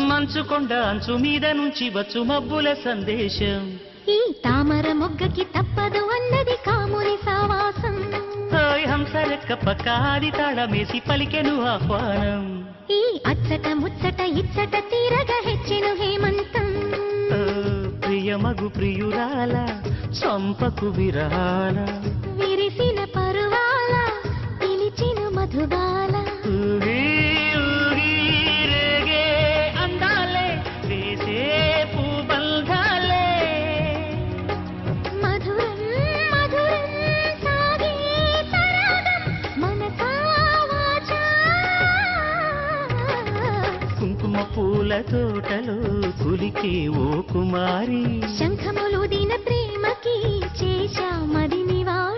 మంచుకొండ అంచు మీద నుంచి వచ్చు మబ్బుల సందేశం ఈ తామర మొగ్గకి తప్పదు అన్నది కాముని సావాసం హంసరెక్క పక్కాది తాళమేసి పలికెను ఆహ్వానం ఈ అచ్చట ముచ్చట ఇచ్చట తీరగా హెచ్చెను హేమంతం ప్రియమగు ప్రియురాల చంపకు విరాల విరిసిన పరువాల పిలిచిన మధుబాల రేగే అందాలే వేసే పూబంధాలే మధురం మధురం సాగే సరాగం మనసా వాచా కుంకుమ పూల తోటలో కులికే ఓ కుమారి శంఖములు దిన ప్రేమకి చేశా మది నివాళి